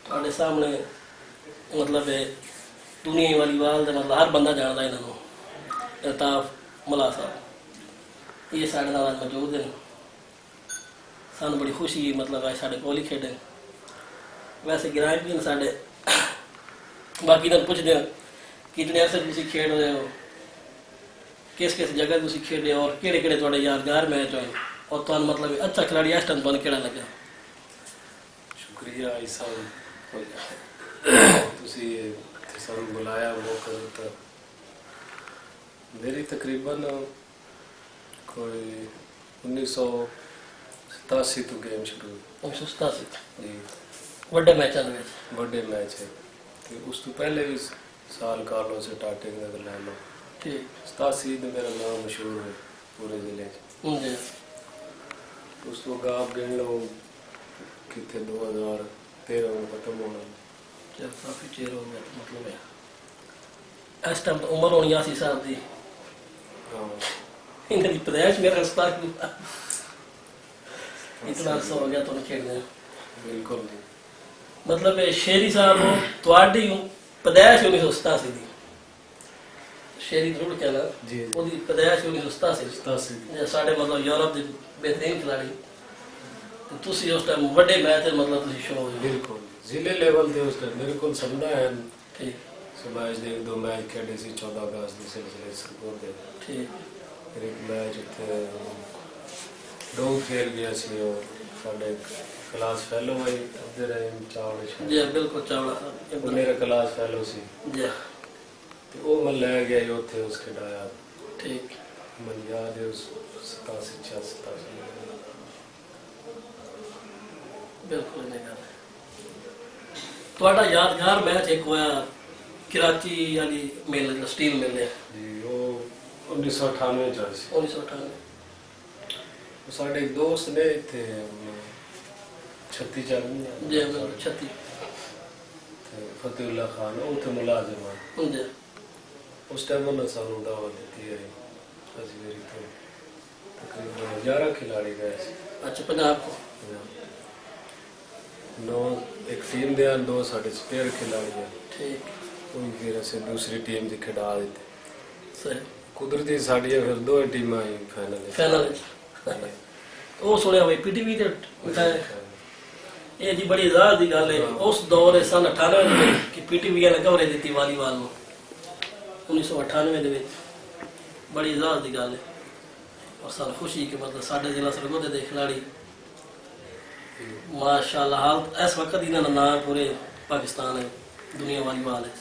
ਤੁਹਾਡੇ ਸਾਹਮਣੇ मतलब दुनिया वालीवाल मतलब हर बंदा जानता इन्हों अल्ताफ मुला साहब ये साढ़े नाल मौजूद हैं। सानू बड़ी खुशी मतलब है साढ़े कोल ही खेडे वैसे गिराए भी साढ़े बाकी तो पुछते हैं कितने अरसे तुम खेड रहे हो किस किस जगह तुम खेडे और केड़े केड़े थोड़े यादगार मैच होए और तुम मतलब अच्छा खिलाड़ी इस टाइम तुम केड़ा लगा। शुक्रिया ईसा सानू बुलाया मौका दिता। मेरी तकरीबन कोई 1987 तो गेम शुरू 1987 जी बड़े मैचों में बड़े मैच है तो उस तो पहले भी साल कालो से स्टार्टिंग में लै लो ठीक 87 तो मेरा नाम मशहूर है पूरे जिले जी उस तो आप गिन लो कितने 2013 में खत्म होना चल काफी चेर हो गया मतलब है इस टाइम तो उम्र होनी 80 साल की इनकी पैदाइश मेरा रास्ता इतना अर्सा हो गया तुम खेलने बिल्कुल मतलब शेरी साहब थोड़ी पैदाइश 1987 दी शेरी जरूर कहना जी ओदी पैदाइश 1987 साढ़े मतलब यूरोप के बेहतरीन खिलाड़ी तुसी उस टाइम बड़े मैच मतलब तुसी शो बिल्कुल जिले लेवल पे उस टाइम मेरे को समझा है ठीक सुबह एक दो मैच खेले सी 14 अगस्त के सिलसिले सरकोर दे ठीक फिर एक मैच उत्थे दो खेल गया सी और साडे क्लास फेलो है अब्दुल रहीम चावड़ा जी बिल्कुल चावड़ा वो मेरा क्लास फेलो सी जी तो वो मैं ले गया उत्थे उस खिलाया ठीक मन याद है उस 87 बिल्कुल नहीं गल थोड़ा यादगार मैच एक होया कराची वाली मेले स्टील मेले जी वो 1998 चल सी 1998 साढ़े एक दोस्त ने थे 36 चल जी 36 फतेहुल्ला खान वो थे मुलाजिम जी उस टाइम उन्होंने सानू दावत दी है अजमेरी तो तकरीबन 11 खिलाड़ी गए अच्छा पंजाब को 9 एक टीम दे दो साढ़े स्पेयर खिलाड़ी है ठीक उन फिर असे दूसरी टीम दी खिड़ा देते सही कुदरती साड़ी फिर दो टीम आई फाइनल वो सुनिया भाई पीटीवी ते बिठाए ये जी बड़ी इजाज दी गल है उस दौर सन 98 में कि पीटीवी ने कवरेज दी वालीबाल नु 1998 दे विच बड़ी इजाज दी गल है और साल खुशी कि मतलब साडे जिला सरगोधे दे खिलाड़ी माशाल्लाह हाल इस वक्त इन्होंने नाम पूरे पाकिस्तान है दुनिया वालीबाल है।